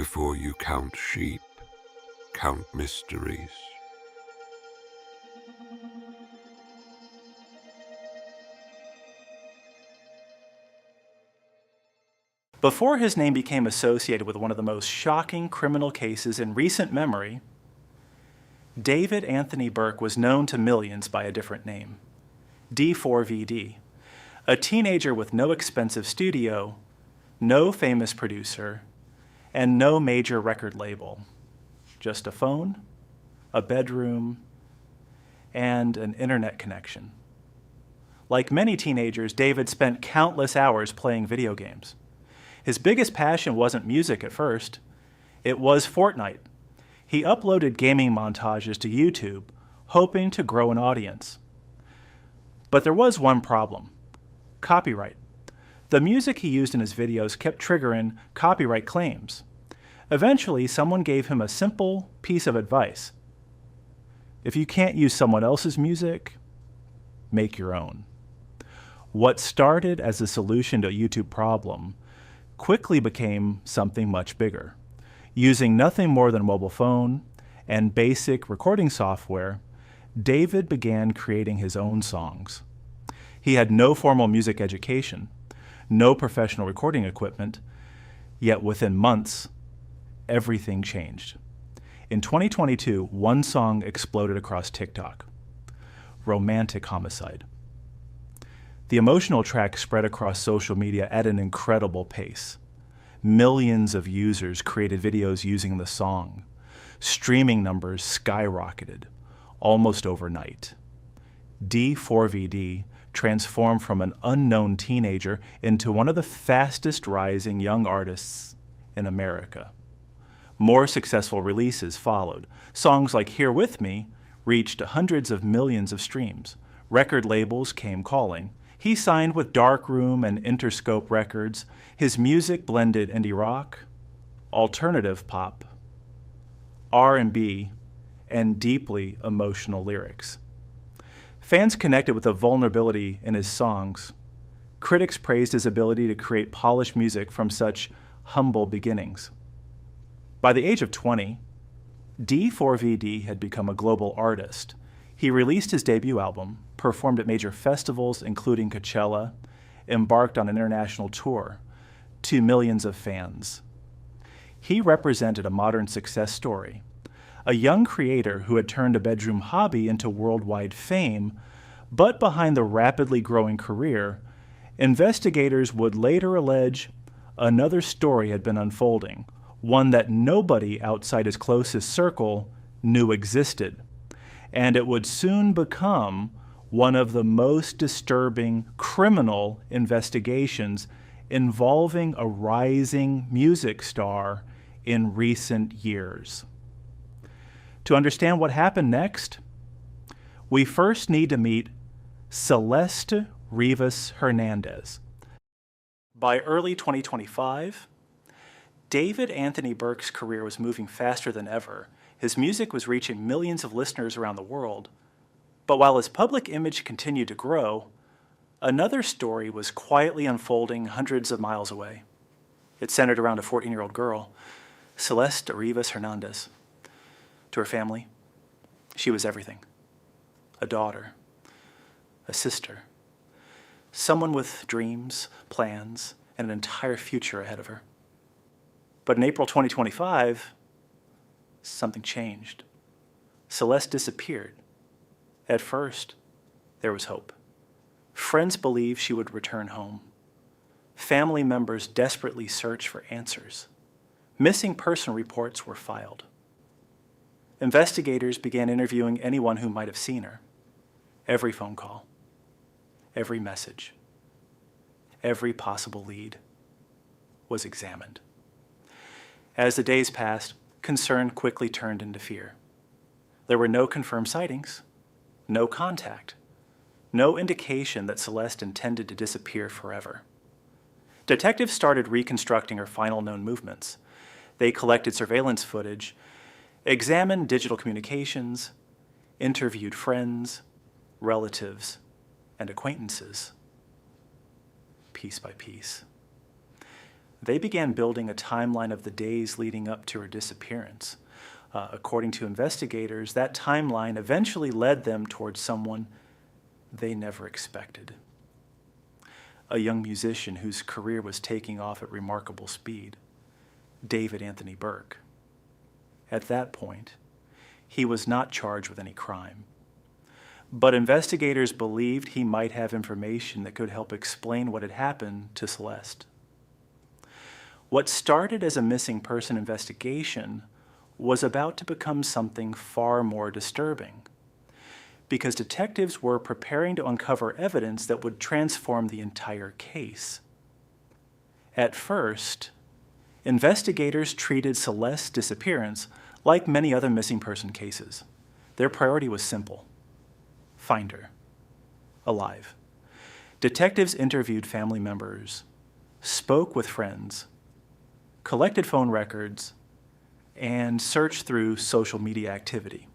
Before you count sheep, count mysteries. Before his name became associated with one of the most shocking criminal cases in recent memory, David Anthony Burke was known to millions by a different name, D4vd, a teenager with no expensive studio, no famous producer, and no major record label. Just a phone, a bedroom, and an internet connection. Like many teenagers, David spent countless hours playing video games. His biggest passion wasn't music at first. It was Fortnite. He uploaded gaming montages to YouTube, hoping to grow an audience. But there was one problem: copyright. The music he used in his videos kept triggering copyright claims. Eventually, someone gave him a simple piece of advice. If you can't use someone else's music, make your own. What started as a solution to a YouTube problem quickly became something much bigger. Using nothing more than a mobile phone and basic recording software, David began creating his own songs. He had no formal music education, no professional recording equipment, yet within months, everything changed. In 2022, one song exploded across TikTok: Romantic Homicide. The emotional track spread across social media at an incredible pace. Millions of users created videos using the song. Streaming numbers skyrocketed, almost overnight. D4vd transformed from an unknown teenager into one of the fastest rising young artists in America. More successful releases followed. Songs like Here With Me reached hundreds of millions of streams. Record labels came calling. He signed with Darkroom and Interscope Records. His music blended indie rock, alternative pop, R&B, and deeply emotional lyrics. Fans connected with the vulnerability in his songs. Critics praised his ability to create polished music from such humble beginnings. By the age of 20, D4vd had become a global artist. He released his debut album, performed at major festivals including Coachella, embarked on an international tour to millions of fans. He represented a modern success story, a young creator who had turned a bedroom hobby into worldwide fame, but behind the rapidly growing career, investigators would later allege another story had been unfolding, one that nobody outside his closest circle knew existed. And it would soon become one of the most disturbing criminal investigations involving a rising music star in recent years. To understand what happened next, we first need to meet Celeste Rivas Hernandez. By early 2025, David Anthony Burke's career was moving faster than ever. His music was reaching millions of listeners around the world. But while his public image continued to grow, another story was quietly unfolding hundreds of miles away. It centered around a 14-year-old girl, Celeste Rivas Hernandez. To her family, she was everything: a daughter, a sister, someone with dreams, plans, and an entire future ahead of her. But in April 2025, something changed. Celeste disappeared. At first, there was hope. Friends believed she would return home. Family members desperately searched for answers. Missing person reports were filed. Investigators began interviewing anyone who might have seen her. Every phone call, every message, every possible lead was examined. As the days passed, concern quickly turned into fear. There were no confirmed sightings, no contact, no indication that Celeste intended to disappear forever. Detectives started reconstructing her final known movements. They collected surveillance footage, examined digital communications, interviewed friends, relatives, and acquaintances, piece by piece. They began building a timeline of the days leading up to her disappearance. According to investigators, that timeline eventually led them towards someone they never expected. A young musician whose career was taking off at remarkable speed, David Anthony Burke. At that point, he was not charged with any crime, but investigators believed he might have information that could help explain what had happened to Celeste. What started as a missing person investigation was about to become something far more disturbing, because detectives were preparing to uncover evidence that would transform the entire case. At first, investigators treated Celeste's disappearance like many other missing person cases. Their priority was simple: find her, alive. Detectives interviewed family members, spoke with friends, collected phone records, and searched through social media activity.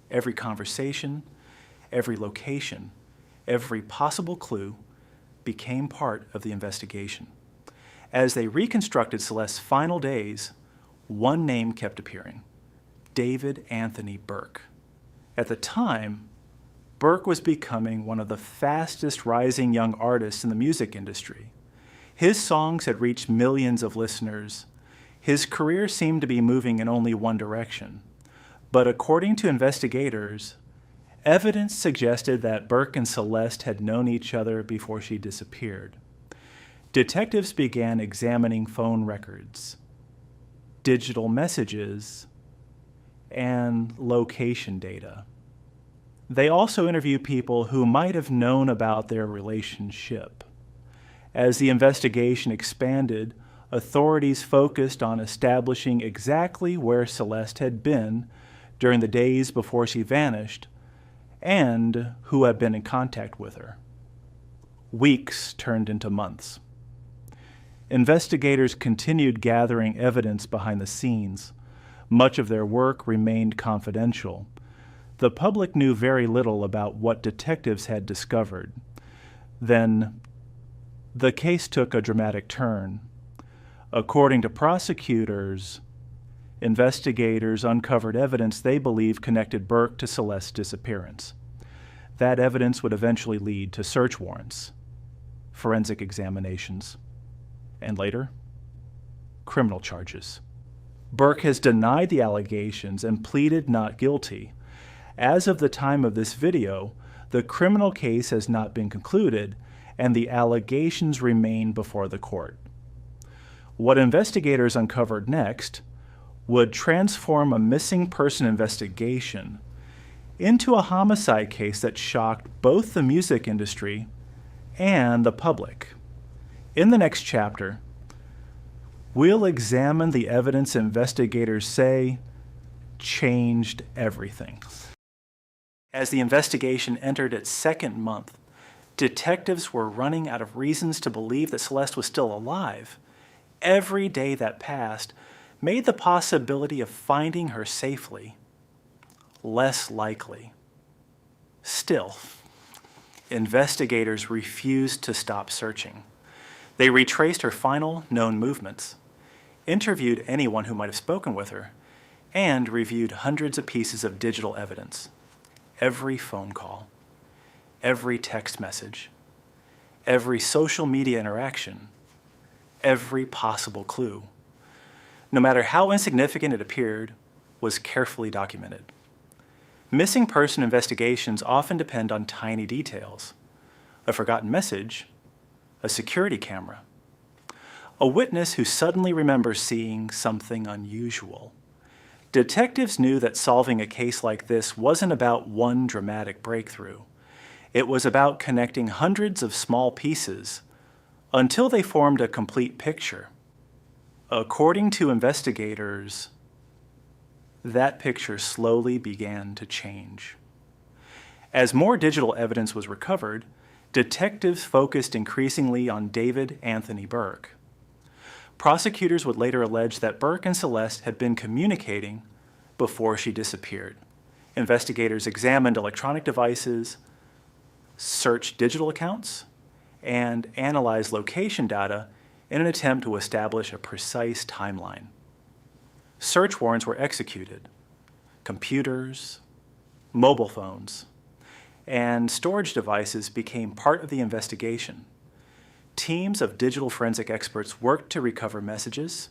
Every conversation, every location, every possible clue became part of the investigation. As they reconstructed Celeste's final days, one name kept appearing: David Anthony Burke. At the time, Burke was becoming one of the fastest rising young artists in the music industry. His songs had reached millions of listeners. His career seemed to be moving in only one direction. But according to investigators, evidence suggested that Burke and Celeste had known each other before she disappeared. Detectives began examining phone records, digital messages, and location data. They also interviewed people who might have known about their relationship. As the investigation expanded, authorities focused on establishing exactly where Celeste had been during the days before she vanished and who had been in contact with her. Weeks turned into months. Investigators continued gathering evidence behind the scenes. Much of their work remained confidential. The public knew very little about what detectives had discovered. Then, the case took a dramatic turn. According to prosecutors, investigators uncovered evidence they believed connected Burke to Celeste's disappearance. That evidence would eventually lead to search warrants, forensic examinations, and later, criminal charges. Burke has denied the allegations and pleaded not guilty. As of the time of this video, the criminal case has not been concluded, and the allegations remain before the court. What investigators uncovered next would transform a missing person investigation into a homicide case that shocked both the music industry and the public. In the next chapter, we'll examine the evidence investigators say changed everything. As the investigation entered its second month, detectives were running out of reasons to believe that Celeste was still alive. Every day that passed made the possibility of finding her safely less likely. Still, investigators refused to stop searching. They retraced her final known movements, interviewed anyone who might have spoken with her, and reviewed hundreds of pieces of digital evidence. Every phone call, every text message, every social media interaction, every possible clue, no matter how insignificant it appeared, was carefully documented. Missing person investigations often depend on tiny details: a forgotten message, a security camera, a witness who suddenly remembers seeing something unusual. Detectives knew that solving a case like this wasn't about one dramatic breakthrough. It was about connecting hundreds of small pieces until they formed a complete picture. According to investigators, that picture slowly began to change. As more digital evidence was recovered, detectives focused increasingly on David Anthony Burke. Prosecutors would later allege that Burke and Celeste had been communicating before she disappeared. Investigators examined electronic devices, searched digital accounts, and analyzed location data in an attempt to establish a precise timeline. Search warrants were executed. Computers, mobile phones, and storage devices became part of the investigation. Teams of digital forensic experts worked to recover messages,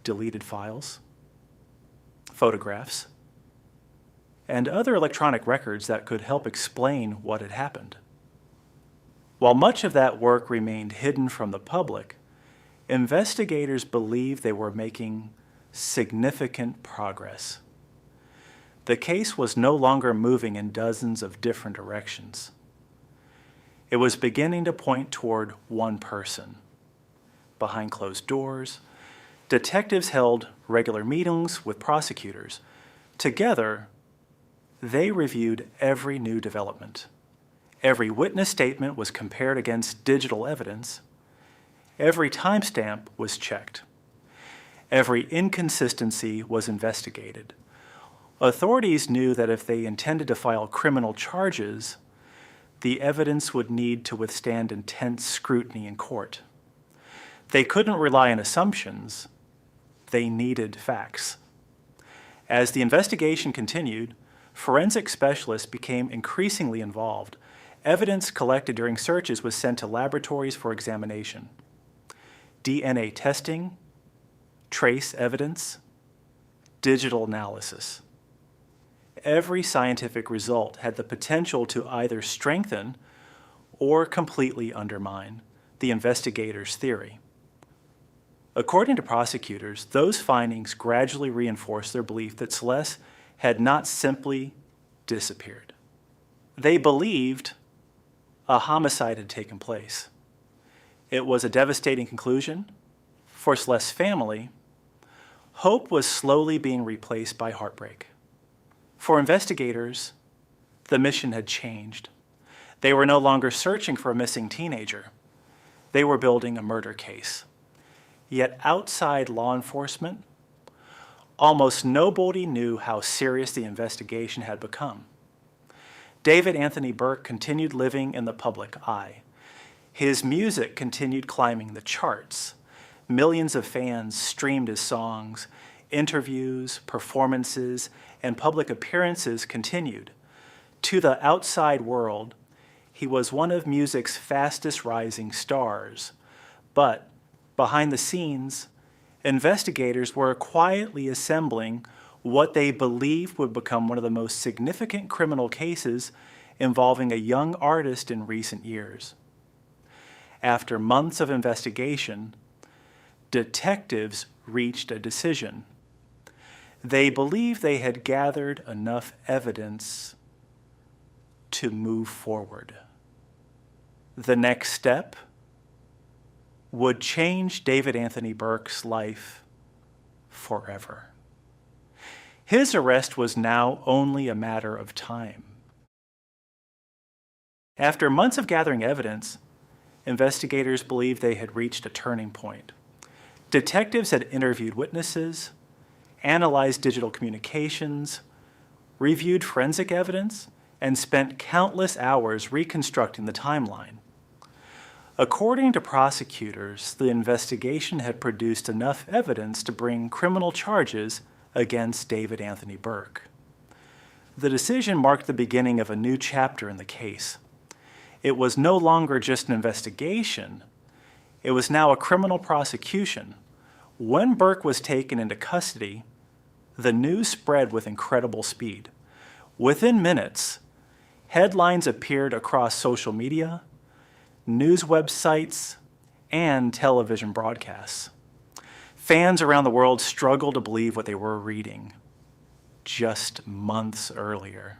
deleted files, photographs, and other electronic records that could help explain what had happened. While much of that work remained hidden from the public, investigators believed they were making significant progress. The case was no longer moving in dozens of different directions. It was beginning to point toward one person. Behind closed doors, detectives held regular meetings with prosecutors. Together, they reviewed every new development. Every witness statement was compared against digital evidence. Every timestamp was checked. Every inconsistency was investigated. Authorities knew that if they intended to file criminal charges, the evidence would need to withstand intense scrutiny in court. They couldn't rely on assumptions. They needed facts. As the investigation continued, forensic specialists became increasingly involved. Evidence collected during searches was sent to laboratories for examination. DNA testing, trace evidence, digital analysis. Every scientific result had the potential to either strengthen or completely undermine the investigators' theory. According to prosecutors, those findings gradually reinforced their belief that Celeste had not simply disappeared. They believed a homicide had taken place. It was a devastating conclusion. For Celeste's family, hope was slowly being replaced by heartbreak. For investigators, the mission had changed. They were no longer searching for a missing teenager. They were building a murder case. Yet outside law enforcement, almost nobody knew how serious the investigation had become. David Anthony Burke continued living in the public eye. His music continued climbing the charts. Millions of fans streamed his songs. Interviews, performances, and public appearances continued. To the outside world, he was one of music's fastest rising stars. But behind the scenes, investigators were quietly assembling what they believed would become one of the most significant criminal cases involving a young artist in recent years. After months of investigation, detectives reached a decision. They believed they had gathered enough evidence to move forward. The next step would change David Anthony Burke's life forever. His arrest was now only a matter of time. After months of gathering evidence, investigators believed they had reached a turning point. Detectives had interviewed witnesses, analyzed digital communications, reviewed forensic evidence, and spent countless hours reconstructing the timeline. According to prosecutors, the investigation had produced enough evidence to bring criminal charges against David Anthony Burke. The decision marked the beginning of a new chapter in the case. It was no longer just an investigation. It was now a criminal prosecution. When Burke was taken into custody, the news spread with incredible speed. Within minutes, headlines appeared across social media, news websites, and television broadcasts. Fans around the world struggled to believe what they were reading just months earlier.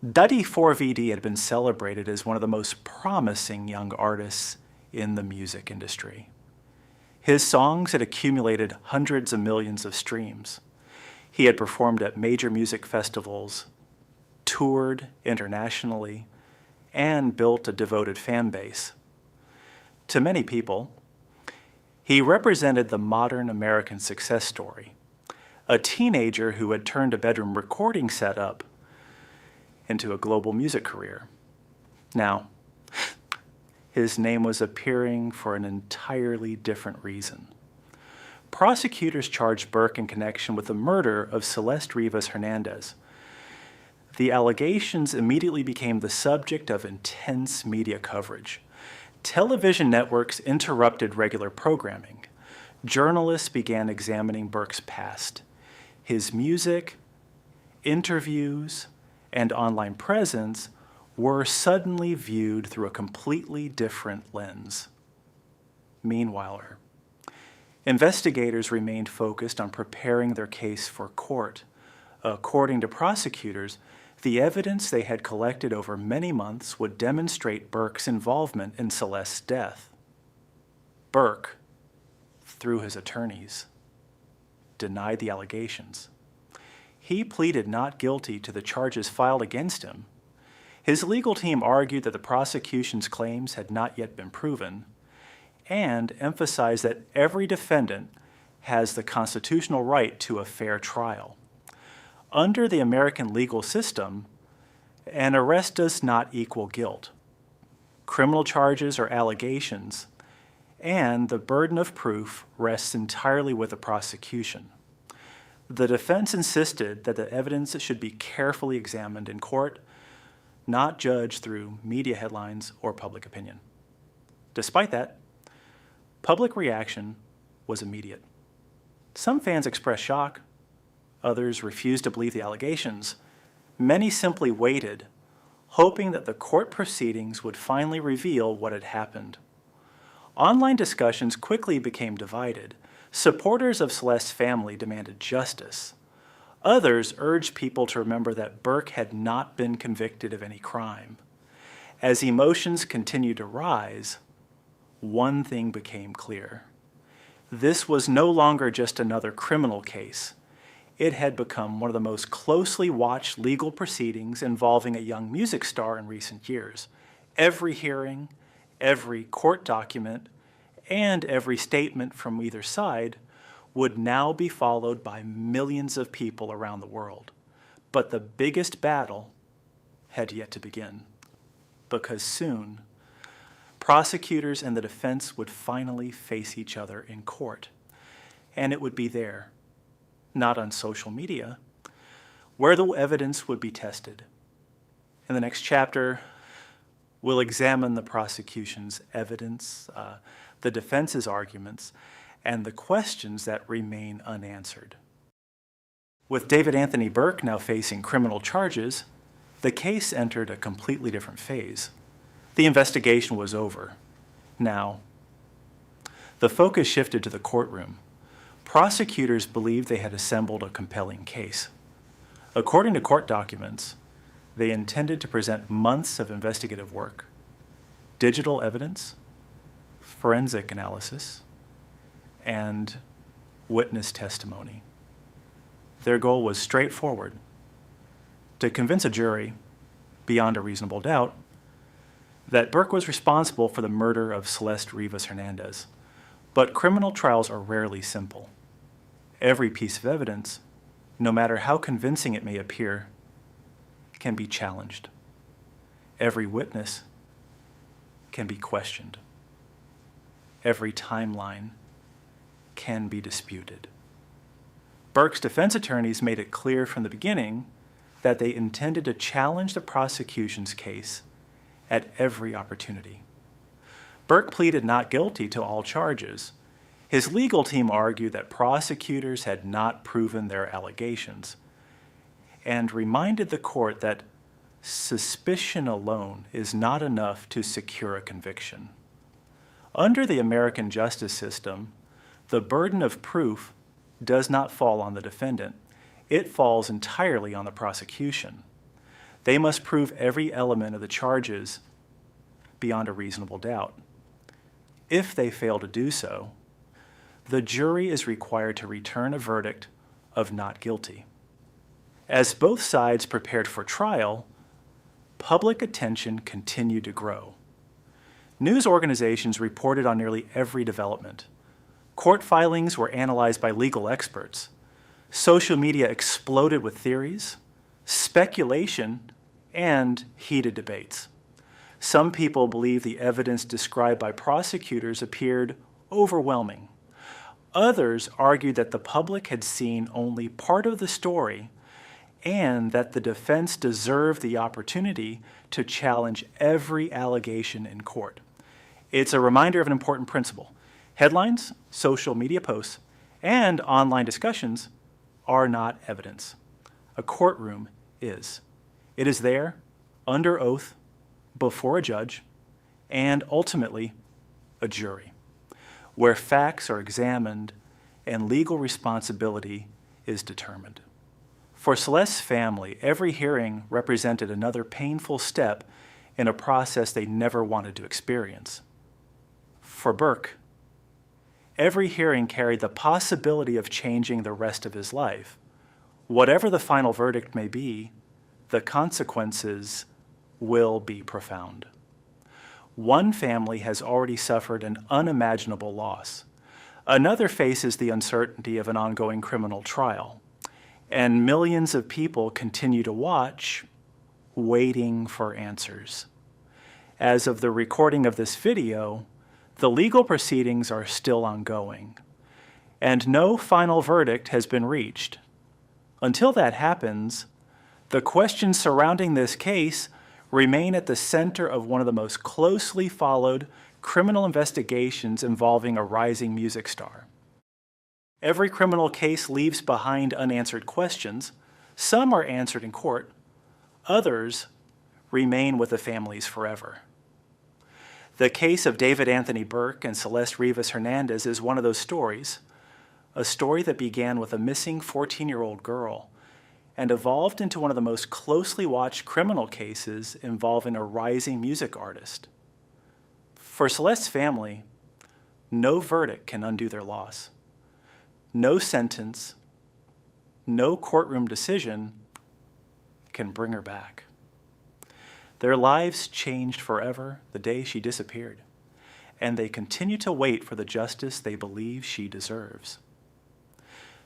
D4vd had been celebrated as one of the most promising young artists in the music industry. His songs had accumulated hundreds of millions of streams. He had performed at major music festivals, toured internationally, and built a devoted fan base. To many people, he represented the modern American success story, a teenager who had turned a bedroom recording setup into a global music career. Now, his name was appearing for an entirely different reason. Prosecutors charged Burke in connection with the murder of Celeste Rivas Hernandez. The allegations immediately became the subject of intense media coverage. Television networks interrupted regular programming. Journalists began examining Burke's past. His music, interviews, and online presence were suddenly viewed through a completely different lens. Meanwhile, investigators remained focused on preparing their case for court. According to prosecutors, the evidence they had collected over many months would demonstrate Burke's involvement in Celeste's death. Burke, through his attorneys, denied the allegations. He pleaded not guilty to the charges filed against him. His legal team argued that the prosecution's claims had not yet been proven, and emphasized that every defendant has the constitutional right to a fair trial. Under the American legal system, an arrest does not equal guilt. Criminal charges are allegations, and the burden of proof rests entirely with the prosecution. The defense insisted that the evidence should be carefully examined in court, not judged through media headlines or public opinion. Despite that, public reaction was immediate. Some fans expressed shock. Others refused to believe the allegations. Many simply waited, hoping that the court proceedings would finally reveal what had happened. Online discussions quickly became divided. Supporters of Celeste's family demanded justice. Others urged people to remember that Burke had not been convicted of any crime. As emotions continued to rise, one thing became clear. This was no longer just another criminal case. It had become one of the most closely watched legal proceedings involving a young music star in recent years. Every hearing, every court document, and every statement from either side would now be followed by millions of people around the world. But the biggest battle had yet to begin, because soon, prosecutors and the defense would finally face each other in court. And it would be there, not on social media, where the evidence would be tested. In the next chapter, we'll examine the prosecution's evidence, the defense's arguments, and the questions that remain unanswered. With David Anthony Burke now facing criminal charges, the case entered a completely different phase. The investigation was over. Now, the focus shifted to the courtroom. Prosecutors believed they had assembled a compelling case. According to court documents, they intended to present months of investigative work, digital evidence, forensic analysis, and witness testimony. Their goal was straightforward: to convince a jury, beyond a reasonable doubt, that Burke was responsible for the murder of Celeste Rivas Hernandez. But criminal trials are rarely simple. Every piece of evidence, no matter how convincing it may appear, can be challenged. Every witness can be questioned. Every timeline can be disputed. Burke's defense attorneys made it clear from the beginning that they intended to challenge the prosecution's case at every opportunity. Burke pleaded not guilty to all charges. His legal team argued that prosecutors had not proven their allegations and reminded the court that suspicion alone is not enough to secure a conviction. Under the American justice system, the burden of proof does not fall on the defendant. It falls entirely on the prosecution. They must prove every element of the charges beyond a reasonable doubt. If they fail to do so, the jury is required to return a verdict of not guilty. As both sides prepared for trial, public attention continued to grow. News organizations reported on nearly every development. Court filings were analyzed by legal experts. Social media exploded with theories, speculation, and heated debates. Some people believe the evidence described by prosecutors appeared overwhelming. Others argued that the public had seen only part of the story and that the defense deserved the opportunity to challenge every allegation in court. It's a reminder of an important principle. Headlines, social media posts, and online discussions are not evidence. A courtroom is. It is there, under oath, before a judge, and ultimately a jury, where facts are examined and legal responsibility is determined. For Celeste's family, every hearing represented another painful step in a process they never wanted to experience. For Burke, every hearing carried the possibility of changing the rest of his life. Whatever the final verdict may be, the consequences will be profound. One family has already suffered an unimaginable loss. Another faces the uncertainty of an ongoing criminal trial. And millions of people continue to watch, waiting for answers. As of the recording of this video, the legal proceedings are still ongoing, and no final verdict has been reached. Until that happens, the questions surrounding this case remain at the center of one of the most closely followed criminal investigations involving a rising music star. Every criminal case leaves behind unanswered questions. Some are answered in court. Others remain with the families forever. The case of David Anthony Burke and Celeste Rivas Hernandez is one of those stories, a story that began with a missing 14-year-old girl and evolved into one of the most closely watched criminal cases involving a rising music artist. For Celeste's family, no verdict can undo their loss. No sentence, no courtroom decision can bring her back. Their lives changed forever the day she disappeared, and they continue to wait for the justice they believe she deserves.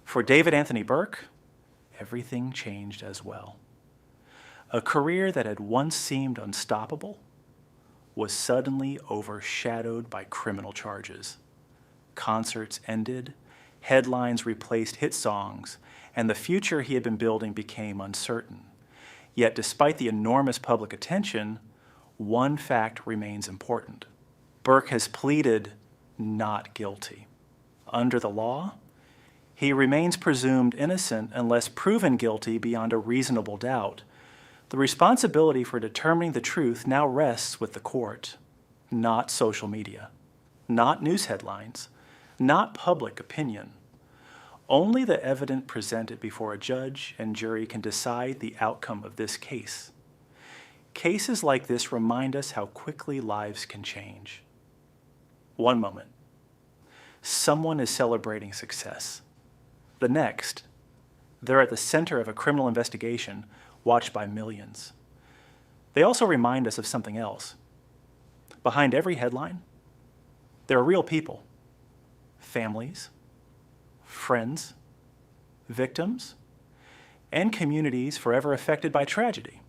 For David Anthony Burke, everything changed as well. A career that had once seemed unstoppable was suddenly overshadowed by criminal charges. Concerts ended, headlines replaced hit songs, and the future he had been building became uncertain. Yet despite the enormous public attention, one fact remains important. Burke has pleaded not guilty. Under the law, he remains presumed innocent unless proven guilty beyond a reasonable doubt. The responsibility for determining the truth now rests with the court, not social media, not news headlines, not public opinion. Only the evidence presented before a judge and jury can decide the outcome of this case. Cases like this remind us how quickly lives can change. One moment, someone is celebrating success. The next, they're at the center of a criminal investigation watched by millions. They also remind us of something else. Behind every headline, there are real people, families, friends, victims, and communities forever affected by tragedy.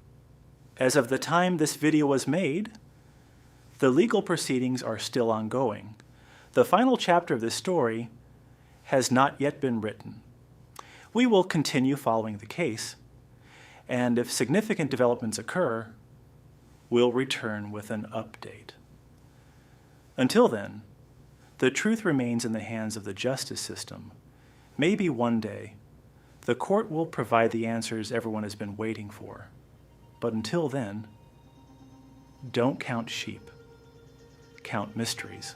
As of the time this video was made, the legal proceedings are still ongoing. The final chapter of this story has not yet been written. We will continue following the case, and if significant developments occur, we'll return with an update. Until then, the truth remains in the hands of the justice system. Maybe one day, the court will provide the answers everyone has been waiting for. But until then, don't count sheep, count mysteries.